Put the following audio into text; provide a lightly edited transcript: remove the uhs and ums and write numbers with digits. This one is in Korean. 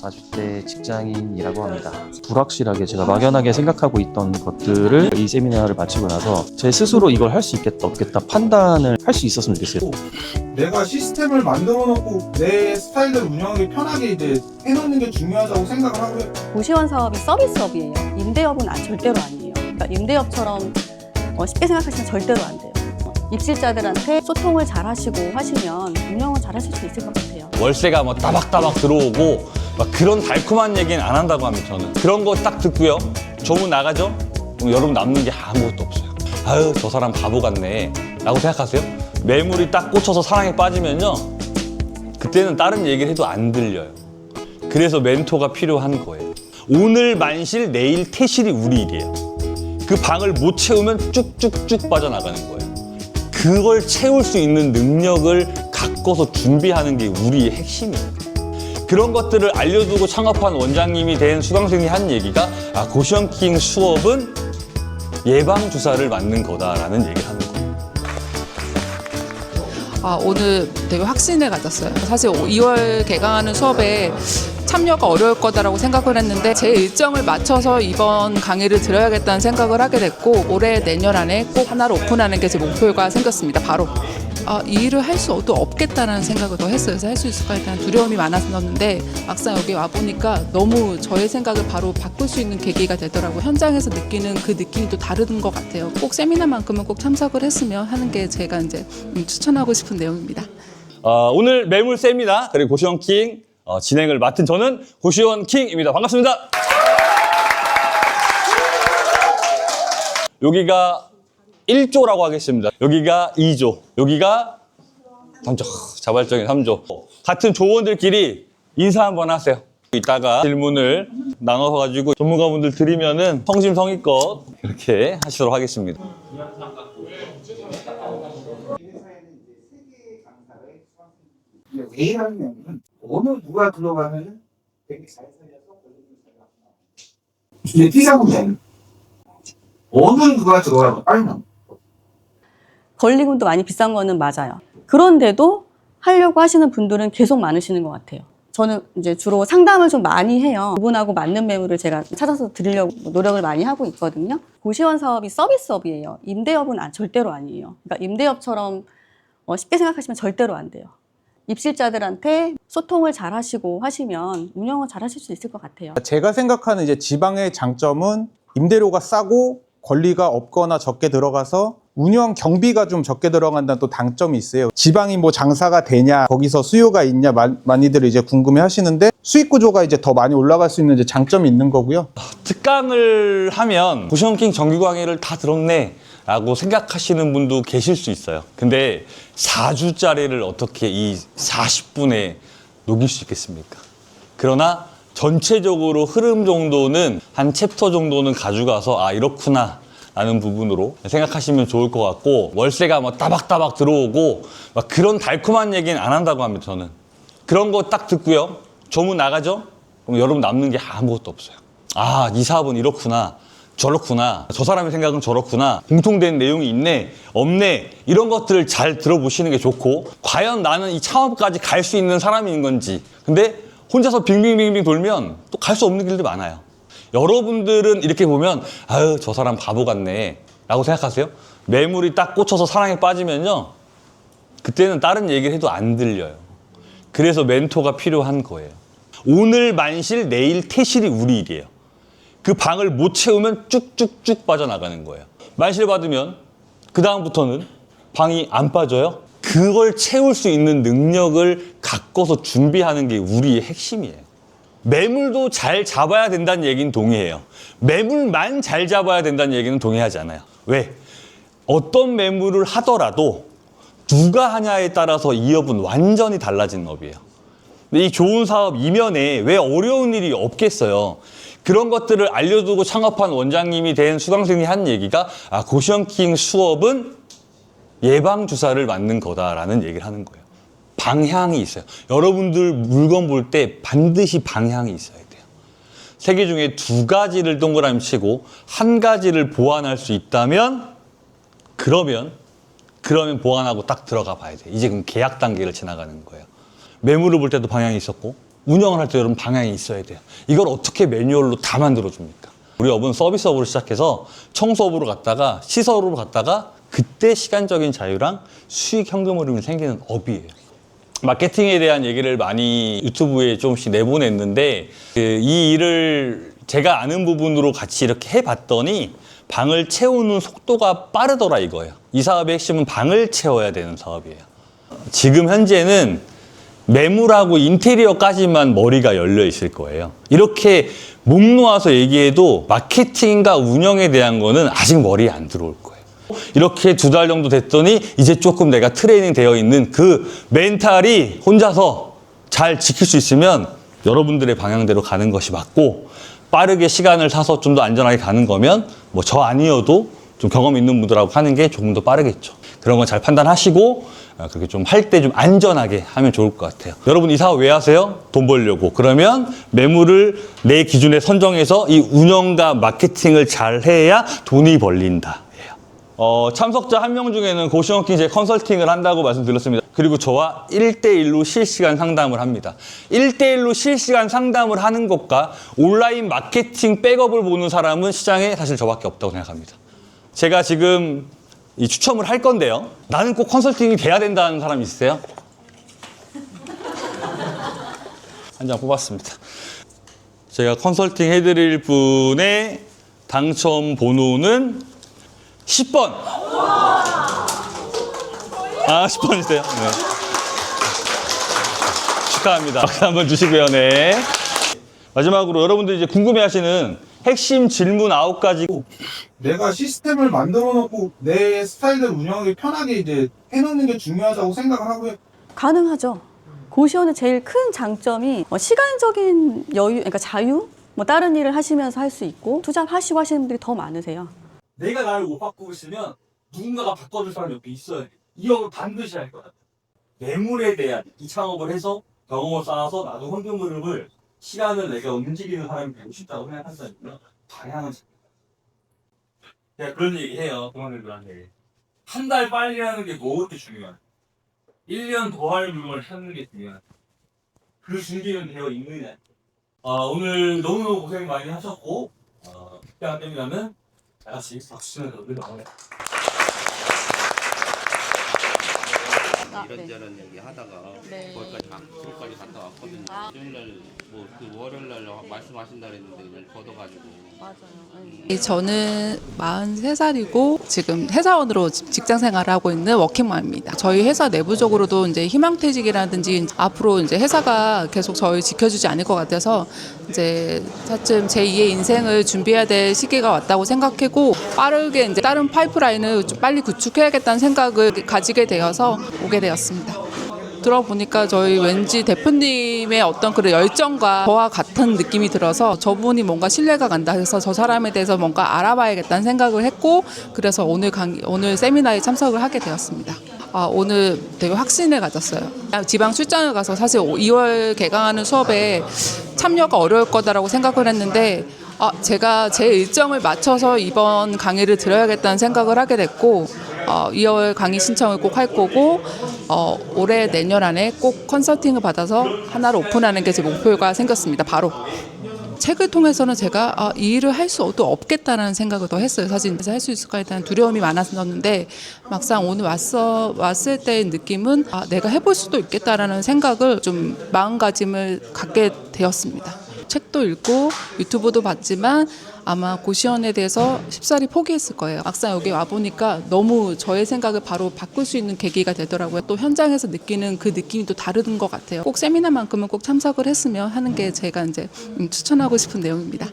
40대 직장인이라고 합니다. 불확실하게 제가 막연하게 생각하고 있던 것들을 이 세미나를 마치고 나서 제 스스로 이걸 할 수 있겠다 없겠다 판단을 할 수 있었으면 좋겠어요. 내가 시스템을 만들어 놓고 내 스타일대로 운영하기 편하게 이제 해놓는 게 중요하다고 생각을 하고요. 고시원 사업이 서비스업이에요. 임대업은 절대로 아니에요. 그러니까 임대업처럼 쉽게 생각하시면 절대로 안 돼요. 입실자들한테 소통을 잘 하시고 하시면 운영은 잘 하실 수 있을 것 같아요. 월세가 뭐 따박따박 들어오고 막 그런 달콤한 얘기는 안 한다고 합니다. 저는 그런 거 딱 듣고요, 조문 나가죠? 그럼 여러분 남는 게 아무것도 없어요. 아유, 저 사람 바보 같네 라고 생각하세요? 매물이 딱 꽂혀서 사랑에 빠지면요, 그때는 다른 얘기를 해도 안 들려요. 그래서 멘토가 필요한 거예요. 오늘 만실 내일 퇴실이 우리 일이에요. 그 방을 못 채우면 쭉쭉쭉 빠져나가는 거예요. 그걸 채울 수 있는 능력을 갖고서 준비하는 게 우리의 핵심이에요. 그런 것들을 알려두고 창업한 원장님이 된 수강생이 한 얘기가, 고시원킹 수업은 예방주사를 맞는 거다라는 얘기를 하는 거예요. 오늘 되게 확신을 가졌어요. 사실 2월 개강하는 수업에 참여가 어려울 거다라고 생각을 했는데 제 일정을 맞춰서 이번 강의를 들어야겠다는 생각을 하게 됐고, 올해 내년 안에 꼭 하나를 오픈하는 게 제 목표가 생겼습니다. 바로 이 일을 할 수도 없겠다라는 생각을 더 했어요. 그래서 할 수 있을까에 대한 두려움이 많았었는데 막상 여기 와보니까 너무 저의 생각을 바로 바꿀 수 있는 계기가 되더라고요. 현장에서 느끼는 그 느낌이 또 다른 것 같아요. 꼭 세미나만큼은 꼭 참석을 했으면 하는 게 제가 이제 추천하고 싶은 내용입니다. 오늘 매물 세미나 그리고 고시원킹 진행을 맡은 저는 고시원킹입니다. 반갑습니다. 여기가 1조라고 하겠습니다. 여기가 2조, 여기가 3조, 자발적인 3조. 같은 조원들끼리 인사 한번 하세요. 이따가 질문을 나눠서 가지고 전문가분들 드리면은 성심성의껏 이렇게 하시도록 하겠습니다. A라는 명은 어느 누가 들어가면 되게 잘 살려서 근데 T사분자는 어느 누가 들어가면 빨리 나와. 권리금도 많이 비싼 거는 맞아요. 그런데도 하려고 하시는 분들은 계속 많으시는 것 같아요. 저는 이제 주로 상담을 좀 많이 해요. 그분하고 맞는 매물을 제가 찾아서 드리려고 노력을 많이 하고 있거든요. 고시원 사업이 서비스업이에요. 임대업은 절대로 아니에요. 그러니까 임대업처럼 쉽게 생각하시면 절대로 안 돼요. 입실자들한테 소통을 잘 하시고 하시면 운영을 잘 하실 수 있을 것 같아요. 제가 생각하는 이제 지방의 장점은 임대료가 싸고 권리가 없거나 적게 들어가서 운영 경비가 좀 적게 들어간다는 또 장점이 있어요. 지방이 뭐 장사가 되냐, 거기서 수요가 있냐 많이들 이제 궁금해 하시는데 수익 구조가 이제 더 많이 올라갈 수 있는 이제 장점이 있는 거고요. 특강을 하면 고시원킹 정규 강의를 다 들었네 라고 생각하시는 분도 계실 수 있어요. 근데 4주짜리를 어떻게 이 40분에 녹일 수 있겠습니까? 그러나 전체적으로 흐름 정도는 한 챕터 정도는 가져가서 이렇구나 라는 부분으로 생각하시면 좋을 것 같고, 월세가 뭐 따박따박 들어오고 막 그런 달콤한 얘기는 안 한다고 합니다. 저는 그런 거 딱 듣고요, 조문 나가죠? 그럼 여러분 남는 게 아무것도 없어요. 이 사업은 이렇구나, 저렇구나, 저 사람의 생각은 저렇구나, 공통된 내용이 있네, 없네, 이런 것들을 잘 들어보시는 게 좋고, 과연 나는 이 창업까지 갈 수 있는 사람인 건지. 근데 혼자서 빙빙빙빙 돌면 또 갈 수 없는 길도 많아요. 여러분들은 이렇게 보면 아유, 저 사람 바보 같네 라고 생각하세요? 매물이 딱 꽂혀서 사랑에 빠지면요, 그때는 다른 얘기를 해도 안 들려요. 그래서 멘토가 필요한 거예요. 오늘 만실 내일 퇴실이 우리 일이에요. 그 방을 못 채우면 쭉쭉쭉 빠져나가는 거예요. 만실 받으면 그 다음부터는 방이 안 빠져요. 그걸 채울 수 있는 능력을 갖고서 준비하는 게 우리의 핵심이에요. 매물도 잘 잡아야 된다는 얘기는 동의해요. 매물만 잘 잡아야 된다는 얘기는 동의하지 않아요. 왜? 어떤 매물을 하더라도 누가 하냐에 따라서 이 업은 완전히 달라진 업이에요. 근데 이 좋은 사업 이면에 왜 어려운 일이 없겠어요? 그런 것들을 알려두고 창업한 원장님이 된 수강생이 한 얘기가, 고시원킹 수업은 예방주사를 맞는 거다라는 얘기를 하는 거예요. 방향이 있어요. 여러분들 물건 볼 때 반드시 방향이 있어야 돼요. 세 개 중에 2가지를 동그라미 치고 1가지를 보완할 수 있다면 그러면 보완하고 딱 들어가 봐야 돼요. 이제 그럼 계약 단계를 지나가는 거예요. 매물을 볼 때도 방향이 있었고, 운영을 할 때 여러분 방향이 있어야 돼요. 이걸 어떻게 매뉴얼로 다 만들어줍니까? 우리 업은 서비스업으로 시작해서 청소업으로 갔다가 시설업으로 갔다가 그때 시간적인 자유랑 수익 현금 흐름이 생기는 업이에요. 마케팅에 대한 얘기를 많이 유튜브에 조금씩 내보냈는데 이 일을 제가 아는 부분으로 같이 이렇게 해봤더니 방을 채우는 속도가 빠르더라 이거예요. 이 사업의 핵심은 방을 채워야 되는 사업이에요. 지금 현재는 매물하고 인테리어까지만 머리가 열려 있을 거예요. 이렇게 목 놓아서 얘기해도 마케팅과 운영에 대한 거는 아직 머리에 안 들어올 거예요. 이렇게 2달 정도 됐더니 이제 조금 내가 트레이닝 되어 있는 그 멘탈이 혼자서 잘 지킬 수 있으면 여러분들의 방향대로 가는 것이 맞고, 빠르게 시간을 사서 좀 더 안전하게 가는 거면 뭐 저 아니어도 좀 경험 있는 분들하고 하는 게 조금 더 빠르겠죠. 그런 건 잘 판단하시고 그렇게 좀 할 때 좀 안전하게 하면 좋을 것 같아요. 여러분 이 사업 왜 하세요? 돈 벌려고. 그러면 매물을 내 기준에 선정해서 이 운영과 마케팅을 잘 해야 돈이 벌린다. 참석자 1명 중에는 고시원킹 제 컨설팅을 한다고 말씀드렸습니다. 그리고 저와 1대1로 실시간 상담을 합니다. 1대1로 실시간 상담을 하는 것과 온라인 마케팅 백업을 보는 사람은 시장에 사실 저밖에 없다고 생각합니다. 제가 지금 이 추첨을 할 건데요. 나는 꼭 컨설팅이 돼야 된다는 사람 있으세요? 한 장 뽑았습니다. 제가 컨설팅 해드릴 분의 당첨 번호는 10번. 10번이세요? 네. 축하합니다. 박수 한번 주시고요. 네. 마지막으로 여러분들이 이제 궁금해하시는 핵심 질문 9가지. 내가 시스템을 만들어 놓고 내 스타일대로 운영하기 편하게 이제 해놓는 게 중요하다고 생각을 하고요. 가능하죠. 고시원의 제일 큰 장점이 시간적인 여유, 그러니까 자유? 뭐 다른 일을 하시면서 할 수 있고 투잡하시고 하시는 분들이 더 많으세요. 내가 나를 못 바꾸고 있으면 누군가가 바꿔줄 사람이 옆에 있어야 돼. 이 업을 반드시 할 거야. 매물에 대한 이 창업을 해서 경험을 쌓아서 나도 현금 흐름을 시간을 내가 움직이는 사람이 되고 싶다고 생각한다면 방향은 제가 그런 얘기 해요. 동안들한테 한 달 빨리 하는 게 뭐가 중요해? 1년 더 할 물건을 찾는 게 중요해. 그 준비는 되어 있느냐. 오늘 너무너무 고생 많이 하셨고 특별한 때문에 다 같이 박수 치면서 올라가요. 이런저런 얘기 하다가 거기까지 앞으로까지 갔다 왔거든요. 수요일날 그 월요일날 말씀하신다 그랬는데 이걸 걷어가지고. 저는 43살이고 지금 회사원으로 직장 생활을 하고 있는 워킹맘입니다. 저희 회사 내부적으로도 이제 희망퇴직이라든지 앞으로 이제 회사가 계속 저희 지켜주지 않을 것 같아서 이제 차츰 제2의 인생을 준비해야 될 시기가 왔다고 생각하고 빠르게 이제 다른 파이프라인을 좀 빨리 구축해야겠다는 생각을 가지게 되어서 오게 되었습니다. 들어보니까 저희 왠지 대표님의 어떤 그런 열정과 저와 같은 느낌이 들어서 저분이 뭔가 신뢰가 간다 해서 저 사람에 대해서 뭔가 알아봐야겠다는 생각을 했고, 그래서 오늘 세미나에 참석을 하게 되었습니다. 오늘 되게 확신을 가졌어요. 지방 출장을 가서 사실 2월 개강하는 수업에 참여가 어려울 거다라고 생각을 했는데 제가 제 일정을 맞춰서 이번 강의를 들어야겠다는 생각을 하게 됐고 2월 강의 신청을 꼭 할 거고 올해 내년 안에 꼭 컨설팅을 받아서 하나를 오픈하는 게 제 목표가 생겼습니다. 바로 책을 통해서는 제가 이 일을 할 수도 없겠다라는 생각을 더 했어요. 사실 할 수 있을까에 대한 두려움이 많았었는데 막상 오늘 왔을 때의 느낌은 내가 해볼 수도 있겠다라는 생각을 좀 마음가짐을 갖게 되었습니다. 책도 읽고 유튜브도 봤지만 아마 고시원에 대해서 쉽사리 포기했을 거예요. 막상 여기 와보니까 너무 저의 생각을 바로 바꿀 수 있는 계기가 되더라고요. 또 현장에서 느끼는 그 느낌이 또 다른 것 같아요. 꼭 세미나만큼은 꼭 참석을 했으면 하는 게 제가 이제 추천하고 싶은 내용입니다.